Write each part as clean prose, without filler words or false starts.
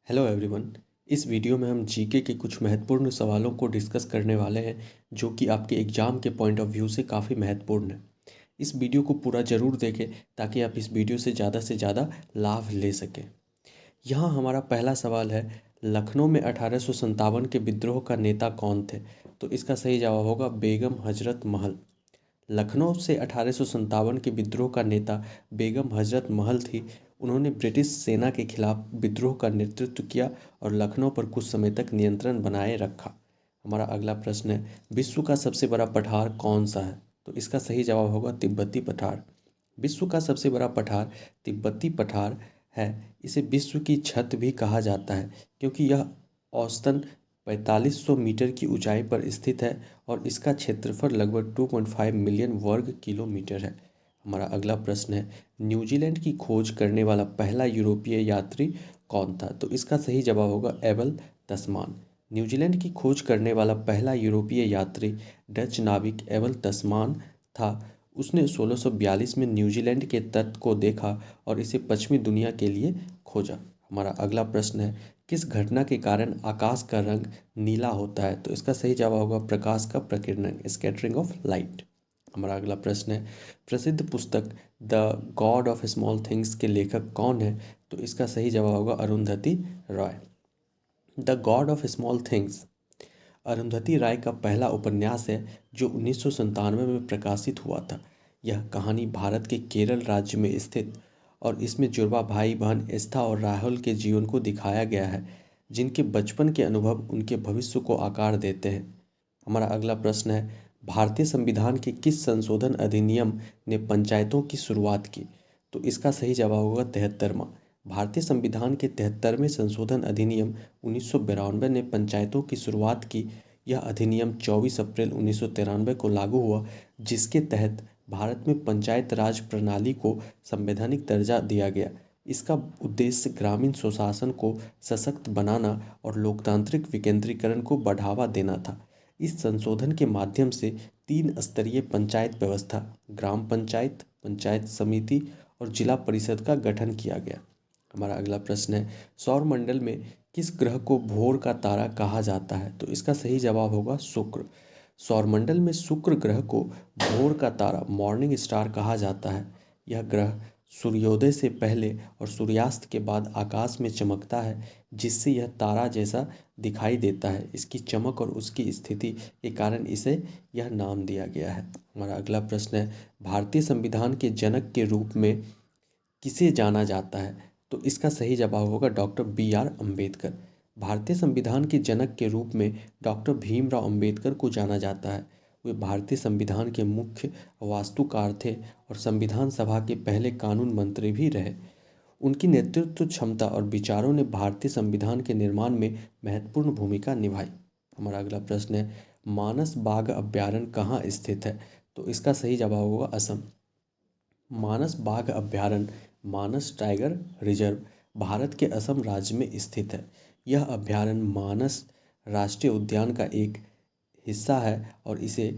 Hello everyone. इस video में हम जीके के कुछ महत्वपूर्ण सवालों को डिस्कस करने वाले हैं जो कि आपके एग्ज़ाम के पॉइंट ऑफ व्यू से काफ़ी महत्वपूर्ण है। इस वीडियो को पूरा ज़रूर देखें ताकि आप इस वीडियो से ज़्यादा लाभ ले सकें। यहाँ हमारा पहला सवाल है, लखनऊ में 1857 के विद्रोह का नेता कौन थे? तो इसका सही जवाब होगा बेगम हजरत महल। लखनऊ से 1857 के विद्रोह का नेता बेगम हजरत महल थी। उन्होंने ब्रिटिश सेना के खिलाफ विद्रोह का नेतृत्व किया और लखनऊ पर कुछ समय तक नियंत्रण बनाए रखा। हमारा अगला प्रश्न है, विश्व का सबसे बड़ा पठार कौन सा है? तो इसका सही जवाब होगा तिब्बती पठार। विश्व का सबसे बड़ा पठार तिब्बती पठार है। इसे विश्व की छत भी कहा जाता है क्योंकि यह औसतन 4500 मीटर की ऊंचाई पर स्थित है और इसका क्षेत्रफल लगभग 2.5 मिलियन वर्ग किलोमीटर है। हमारा अगला प्रश्न है, न्यूजीलैंड की खोज करने वाला पहला यूरोपीय यात्री कौन था? तो इसका सही जवाब होगा एबल तस्मान। न्यूजीलैंड की खोज करने वाला पहला यूरोपीय यात्री डच नाविक एबल तस्मान था। उसने 1642 में न्यूजीलैंड के तट को देखा और इसे पश्चिमी दुनिया के लिए खोजा। हमारा अगला प्रश्न है, किस घटना के कारण आकाश का रंग नीला होता है? तो इसका सही जवाब होगा प्रकाश का प्रकीर्णन, स्कैटरिंग ऑफ लाइट। हमारा अगला प्रश्न है, प्रसिद्ध पुस्तक The God of Small Things के लेखक कौन है? तो इसका सही जवाब होगा Arundhati Roy. The God of Small Things Arundhati Rai का पहला उपन्यास है जो 1997 में प्रकाशित हुआ था। यह कहानी भारत के केरल राज्य में स्थित और इसमें जुड़वा भाई बहन एस्था और राहुल के जीवन को दिखाया गया है, जिनके बचपन के अनुभव उनके भविष्य को आकार देते हैं। हमारा अगला प्रश्न है, भारतीय संविधान के किस संशोधन अधिनियम ने पंचायतों की शुरुआत की? तो इसका सही जवाब होगा 73वां। भारतीय संविधान के 73वें संशोधन अधिनियम 1992 ने पंचायतों की शुरुआत की। यह अधिनियम 24 अप्रैल 1993 को लागू हुआ, जिसके तहत भारत में पंचायत राज प्रणाली को संवैधानिक दर्जा दिया गया। इसका उद्देश्य ग्रामीण स्वशासन को सशक्त बनाना और लोकतांत्रिक विकेंद्रीकरण को बढ़ावा देना था। इस संशोधन के माध्यम से 3 स्तरीय पंचायत व्यवस्था, ग्राम पंचायत, पंचायत समिति और जिला परिषद का गठन किया गया। हमारा अगला प्रश्न है, सौरमंडल में किस ग्रह को भोर का तारा कहा जाता है? तो इसका सही जवाब होगा शुक्र। सौरमंडल में शुक्र ग्रह को भोर का तारा, मॉर्निंग स्टार कहा जाता है। यह ग्रह सूर्योदय से पहले और सूर्यास्त के बाद आकाश में चमकता है, जिससे यह तारा जैसा दिखाई देता है। इसकी चमक और उसकी स्थिति के कारण इसे यह नाम दिया गया है। हमारा अगला प्रश्न है, भारतीय संविधान के जनक के रूप में किसे जाना जाता है? तो इसका सही जवाब होगा डॉक्टर B.R. अम्बेडकर। भारतीय संविधान के जनक के रूप में डॉक्टर भीमराव अम्बेडकर को जाना जाता है। वे भारतीय संविधान के मुख्य वास्तुकार थे और संविधान सभा के पहले कानून मंत्री भी रहे। उनकी नेतृत्व क्षमता और विचारों ने भारतीय संविधान के निर्माण में महत्वपूर्ण भूमिका निभाई। हमारा अगला प्रश्न है, मानस बाघ अभयारण्य कहाँ स्थित है? तो इसका सही जवाब होगा असम। मानस बाघ अभयारण्य, मानस टाइगर रिजर्व, भारत के असम राज्य में स्थित है। यह अभयारण्य मानस राष्ट्रीय उद्यान का एक हिस्सा है और इसे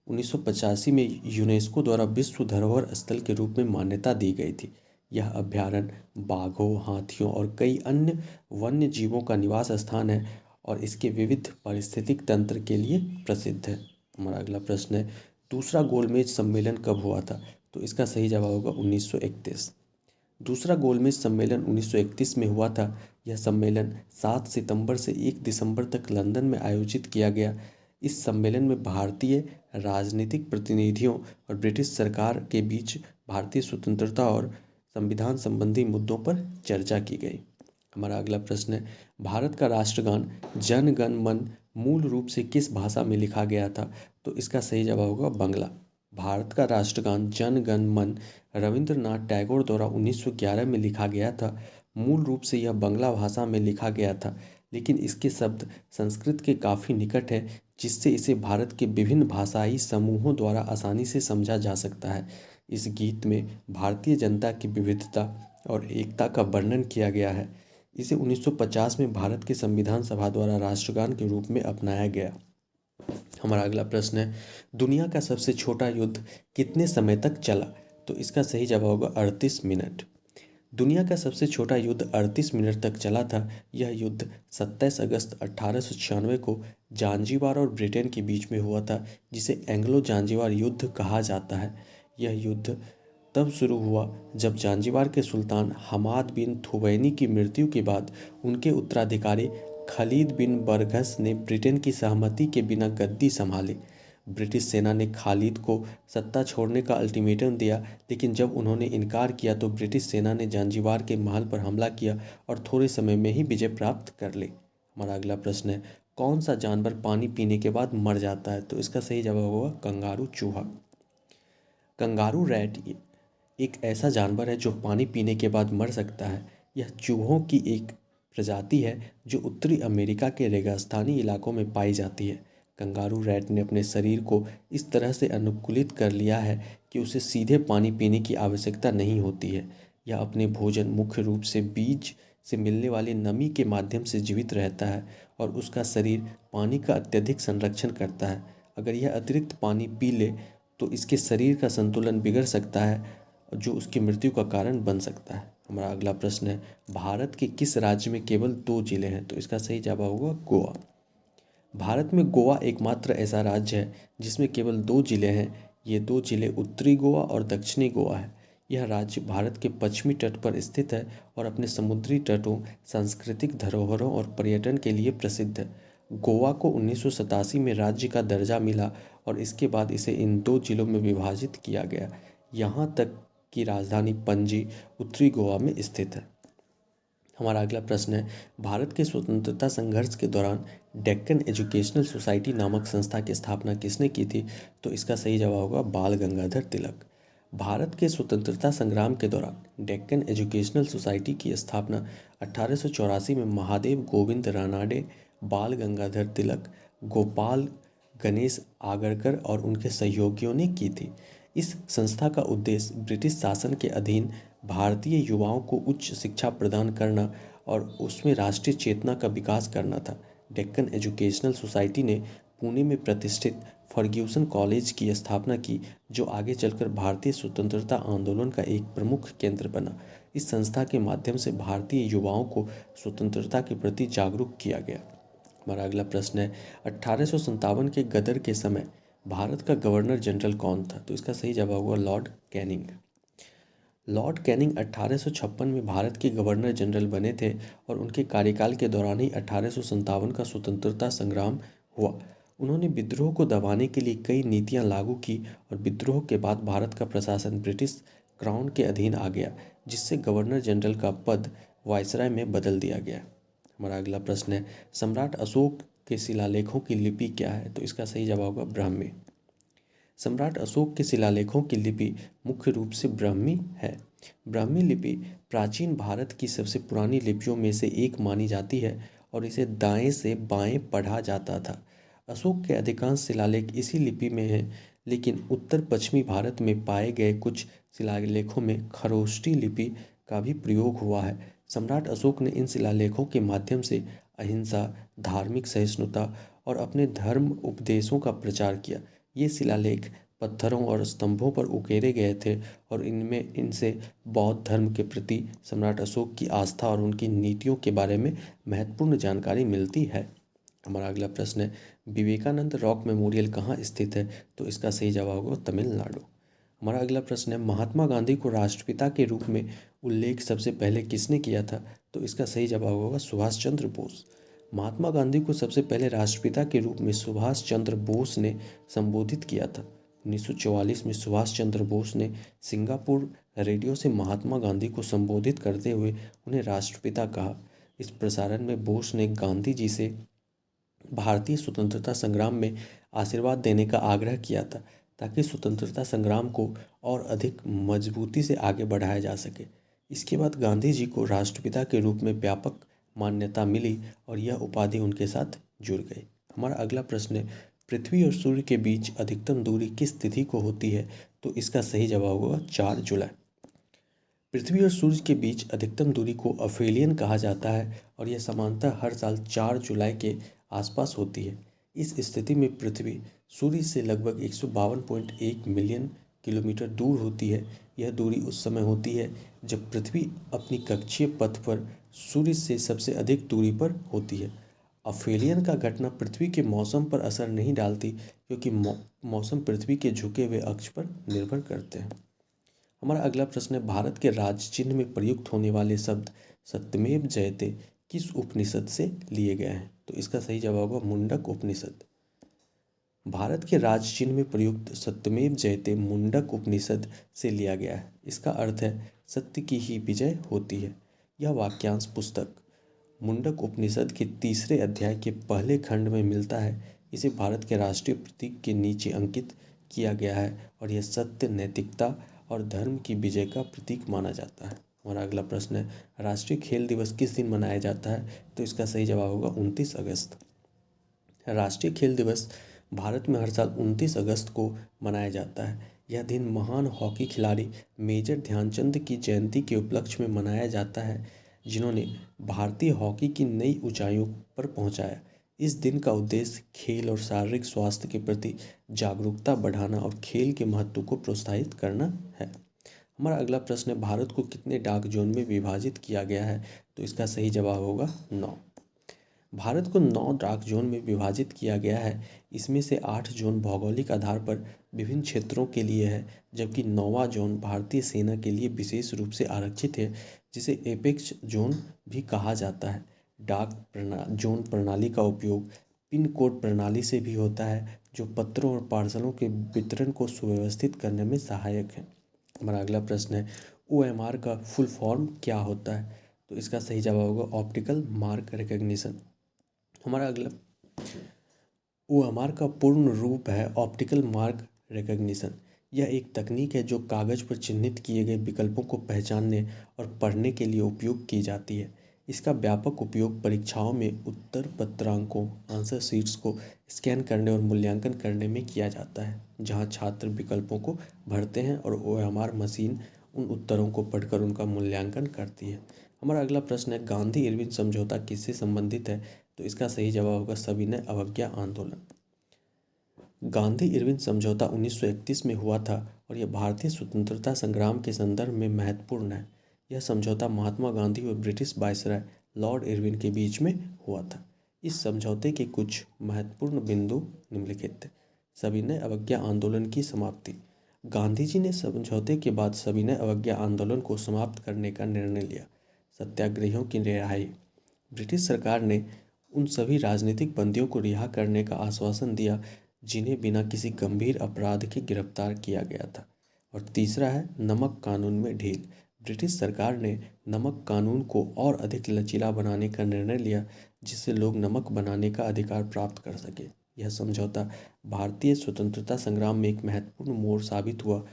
1985 में यूनेस्को द्वारा विश्व धरोहर स्थल के रूप में मान्यता दी गई थी। यह अभयारण्य बाघों, हाथियों और कई अन्य वन्य जीवों का निवास स्थान है और इसके विविध पारिस्थितिक तंत्र के लिए प्रसिद्ध है। हमारा अगला प्रश्न है, दूसरा गोलमेज सम्मेलन कब हुआ था? तो इसका सही जवाब होगा 1931। दूसरा गोलमेज सम्मेलन 1931 में हुआ था। यह सम्मेलन 7 सितंबर से 1 दिसंबर तक लंदन में आयोजित किया गया। इस सम्मेलन में भारतीय राजनीतिक प्रतिनिधियों और ब्रिटिश सरकार के बीच भारतीय स्वतंत्रता और संविधान संबंधी मुद्दों पर चर्चा की गई। हमारा अगला प्रश्न है, भारत का राष्ट्रगान जन गण मन मूल रूप से किस भाषा में लिखा गया था? तो इसका सही जवाब होगा बांग्ला। भारत का राष्ट्रगान जन गण मन रविंद्रनाथ टैगोर द्वारा 1911 में लिखा गया था। मूल रूप से यह बांग्ला भाषा में लिखा गया था, लेकिन इसके शब्द संस्कृत के काफ़ी निकट है, जिससे इसे भारत के विभिन्न भाषाई समूहों द्वारा आसानी से समझा जा सकता है। इस गीत में भारतीय जनता की विविधता और एकता का वर्णन किया गया है। इसे 1950 में भारत के संविधान सभा द्वारा राष्ट्रगान के रूप में अपनाया गया। हमारा अगला प्रश्न है, दुनिया का सबसे छोटा युद्ध कितने समय तक चला? तो इसका सही जवाब होगा 38 मिनट। दुनिया का सबसे छोटा युद्ध 38 मिनट तक चला था। यह युद्ध 27 अगस्त 1896 को जांजीबार और ब्रिटेन के बीच में हुआ था, जिसे एंग्लो जांजीबार युद्ध कहा जाता है। यह युद्ध तब शुरू हुआ जब जांजीबार के सुल्तान हमाद बिन थुवैनी की मृत्यु के बाद उनके उत्तराधिकारी खालिद बिन बरगस ने ब्रिटेन की सहमति के बिना गद्दी संभाली। ब्रिटिश सेना ने खालिद को सत्ता छोड़ने का अल्टीमेटम दिया, लेकिन जब उन्होंने इनकार किया तो ब्रिटिश सेना ने जांजीबार के महल पर हमला किया और थोड़े समय में ही विजय प्राप्त कर ली। हमारा अगला प्रश्न है, कौन सा जानवर पानी पीने के बाद मर जाता है? तो इसका सही जवाब होगा कंगारू चूहा। कंगारू रैट एक ऐसा जानवर है जो पानी पीने के बाद मर सकता है। यह चूहों की एक प्रजाति है जो उत्तरी अमेरिका के रेगिस्तानी इलाकों में पाई जाती है। कंगारू रैट ने अपने शरीर को इस तरह से अनुकूलित कर लिया है कि उसे सीधे पानी पीने की आवश्यकता नहीं होती है। यह अपने भोजन मुख्य रूप से बीज से मिलने वाली नमी के माध्यम से जीवित रहता है और उसका शरीर पानी का अत्यधिक संरक्षण करता है। अगर यह अतिरिक्त पानी पी ले तो इसके शरीर का संतुलन बिगड़ सकता है, जो उसकी मृत्यु का कारण बन सकता है। हमारा अगला प्रश्न है, भारत के किस राज्य में केवल 2 जिले हैं? तो इसका सही जवाब होगा गोवा। भारत में गोवा एकमात्र ऐसा राज्य है जिसमें केवल 2 जिले हैं। ये 2 जिले उत्तरी गोवा और दक्षिणी गोवा है। यह राज्य भारत के पश्चिमी तट पर स्थित है और अपने समुद्री तटों, सांस्कृतिक धरोहरों और पर्यटन के लिए प्रसिद्ध है। गोवा को 1987 में राज्य का दर्जा मिला और इसके बाद इसे इन 2 जिलों में विभाजित किया गया। यहाँ तक की राजधानी पणजी उत्तरी गोवा में स्थित है। हमारा अगला प्रश्न है, भारत के स्वतंत्रता संघर्ष के दौरान डेक्कन एजुकेशनल सोसाइटी नामक संस्था की स्थापना किसने की थी? तो इसका सही जवाब होगा बाल गंगाधर तिलक। भारत के स्वतंत्रता संग्राम के दौरान डेक्कन एजुकेशनल सोसाइटी की स्थापना 1884 में महादेव गोविंद रानाडे, बाल गंगाधर तिलक, गोपाल गणेश आगरकर और उनके सहयोगियों ने की थी। इस संस्था का उद्देश्य ब्रिटिश शासन के अधीन भारतीय युवाओं को उच्च शिक्षा प्रदान करना और उसमें राष्ट्रीय चेतना का विकास करना था। डेक्कन एजुकेशनल सोसाइटी ने पुणे में प्रतिष्ठित फर्ग्यूसन कॉलेज की स्थापना की, जो आगे चलकर भारतीय स्वतंत्रता आंदोलन का एक प्रमुख केंद्र बना। इस संस्था के माध्यम से भारतीय युवाओं को स्वतंत्रता के प्रति जागरूक किया गया। हमारा अगला प्रश्न है, 1857 के गदर के समय भारत का गवर्नर जनरल कौन था? तो इसका सही जवाब होगा लॉर्ड कैनिंग। लॉर्ड कैनिंग 1856 में भारत के गवर्नर जनरल बने थे और उनके कार्यकाल के दौरान ही 1857 का स्वतंत्रता संग्राम हुआ। उन्होंने विद्रोह को दबाने के लिए कई नीतियां लागू की और विद्रोह के बाद भारत का प्रशासन ब्रिटिश क्राउन के अधीन आ गया, जिससे गवर्नर जनरल का पद वायसराय में बदल दिया गया। हमारा अगला प्रश्न है, सम्राट अशोक के शिलालेखों की लिपि क्या है? तो इसका सही जवाब होगा ब्राह्मी। सम्राट अशोक के शिलालेखों की लिपि मुख्य रूप से ब्राह्मी है। ब्राह्मी लिपि प्राचीन भारत की सबसे पुरानी लिपियों में से एक मानी जाती है और इसे दाएं से बाएं पढ़ा जाता था। अशोक के अधिकांश शिलालेख इसी लिपि में हैं, लेकिन उत्तर पश्चिमी भारत में पाए गए कुछ शिलालेखों में खरोष्ठी लिपि का भी प्रयोग हुआ है। सम्राट अशोक ने इन शिलालेखों के माध्यम से अहिंसा, धार्मिक सहिष्णुता और अपने धर्म उपदेशों का प्रचार किया। ये शिलालेख पत्थरों और स्तंभों पर उकेरे गए थे और इनमें इनसे बौद्ध धर्म के प्रति सम्राट अशोक की आस्था और उनकी नीतियों के बारे में महत्वपूर्ण जानकारी मिलती है। हमारा अगला प्रश्न है, विवेकानंद रॉक मेमोरियल कहाँ स्थित है? तो इसका सही जवाब होगा तमिलनाडु। हमारा अगला प्रश्न है, महात्मा गांधी को राष्ट्रपिता के रूप में उल्लेख सबसे पहले किसने किया था? तो इसका सही जवाब होगा सुभाष चंद्र बोस। महात्मा गांधी को सबसे पहले राष्ट्रपिता के रूप में सुभाष चंद्र बोस ने संबोधित किया था। 1944 में सुभाष चंद्र बोस ने सिंगापुर रेडियो से महात्मा गांधी को संबोधित करते हुए उन्हें राष्ट्रपिता कहा। इस प्रसारण में बोस ने गांधी जी से भारतीय स्वतंत्रता संग्राम में आशीर्वाद देने का आग्रह किया था, ताकि स्वतंत्रता संग्राम को और अधिक मजबूती से आगे बढ़ाया जा सके। इसके बाद गांधी जी को राष्ट्रपिता के रूप में व्यापक मान्यता मिली और यह उपाधि उनके साथ जुड़ गई। हमारा अगला प्रश्न है, पृथ्वी और सूर्य के बीच अधिकतम दूरी किस तिथि को होती है? तो इसका सही जवाब होगा 4 जुलाई। पृथ्वी और सूर्य के बीच अधिकतम दूरी को अफेलियन कहा जाता है और यह सामान्यतः हर साल 4 जुलाई के आसपास होती है। इस स्थिति में पृथ्वी सूर्य से लगभग 152.1 मिलियन किलोमीटर दूर होती है। यह दूरी उस समय होती है जब पृथ्वी अपनी कक्षीय पथ पर सूर्य से सबसे अधिक दूरी पर होती है। अफेलियन का घटना पृथ्वी के मौसम पर असर नहीं डालती, क्योंकि मौसम पृथ्वी के झुके हुए अक्ष पर निर्भर करते हैं। हमारा अगला प्रश्न है, भारत के राज्य चिन्ह में प्रयुक्त होने वाले शब्द सत्यमेव जयते किस उपनिषद से लिए गए हैं? तो इसका सही जवाब होगा मुंडक उपनिषद। भारत के राज्य चिन्ह में प्रयुक्त सत्यमेव जयते मुंडक उपनिषद से लिया गया है। इसका अर्थ है सत्य की ही विजय होती है। यह वाक्यांश पुस्तक मुंडक उपनिषद के तीसरे अध्याय के पहले खंड में मिलता है। इसे भारत के राष्ट्रीय प्रतीक के नीचे अंकित किया गया है और यह सत्य, नैतिकता और धर्म की विजय का प्रतीक माना जाता है। हमारा अगला प्रश्न है, राष्ट्रीय खेल दिवस किस दिन मनाया जाता है? तो इसका सही जवाब होगा 29 अगस्त। राष्ट्रीय खेल दिवस भारत में हर साल 29 अगस्त को मनाया जाता है। यह दिन महान हॉकी खिलाड़ी मेजर ध्यानचंद की जयंती के उपलक्ष्य में मनाया जाता है, जिन्होंने भारतीय हॉकी की नई ऊंचाइयों पर पहुंचाया। इस दिन का उद्देश्य खेल और शारीरिक स्वास्थ्य के प्रति जागरूकता बढ़ाना और खेल के महत्व को प्रोत्साहित करना है। हमारा अगला प्रश्न है, भारत को कितने डाक जोन में विभाजित किया गया है? तो इसका सही जवाब होगा 9। भारत को 9 डाक जोन में विभाजित किया गया है। इसमें से 8 जोन भौगोलिक आधार पर विभिन्न क्षेत्रों के लिए है, जबकि 9वां जोन भारतीय सेना के लिए विशेष रूप से आरक्षित है, जिसे एपेक्स जोन भी कहा जाता है। जोन प्रणाली का उपयोग पिन कोड प्रणाली से भी होता है, जो पत्रों और पार्सलों के वितरण को सुव्यवस्थित करने में सहायक है। हमारा अगला प्रश्न है, OMR का फुल फॉर्म क्या होता है? तो इसका सही जवाब होगा ऑप्टिकल मार्क रिकग्निशन। हमारा अगला OMR का पूर्ण रूप है ऑप्टिकल मार्क रिकग्निशन। यह एक तकनीक है जो कागज पर चिन्हित किए गए विकल्पों को पहचानने और पढ़ने के लिए उपयोग की जाती है। इसका व्यापक उपयोग परीक्षाओं में उत्तर पत्रांकों आंसर शीट्स को स्कैन करने और मूल्यांकन करने में किया जाता है, जहां छात्र विकल्पों को भरते हैं और OMR मशीन उन उत्तरों को पढ़कर उनका मूल्यांकन करती है। हमारा अगला प्रश्न है, गांधी इरविन समझौता किससे संबंधित है? तो इसका सही जवाब होगा सविनय अवज्ञा आंदोलन। गांधी इरविन समझौता 1931 में हुआ था और यह भारतीय स्वतंत्रता संग्राम के संदर्भ में महत्वपूर्ण है। यह समझौता महात्मा गांधी और ब्रिटिश वायसराय लॉर्ड इरविन के बीच में हुआ था। इस समझौते के कुछ महत्वपूर्ण बिंदु निम्नलिखित थे। सविनय अवज्ञा आंदोलन की समाप्ति। गांधी जी ने समझौते के बाद सविनय अवज्ञा आंदोलन को समाप्त करने का निर्णय लिया। सत्याग्रहियों की रिहाई। ब्रिटिश सरकार ने उन सभी राजनीतिक बंदियों को रिहा करने का आश्वासन दिया जिन्हें बिना किसी गंभीर अपराध के गिरफ्तार किया गया था। और तीसरा है नमक कानून में ढील। ब्रिटिश सरकार ने नमक कानून को और अधिक लचीला बनाने का निर्णय लिया, जिससे लोग नमक बनाने का अधिकार प्राप्त कर सके। यह समझौता भारतीय स्वतंत्रता संग्राम में एक महत्वपूर्ण मोड़ साबित हुआ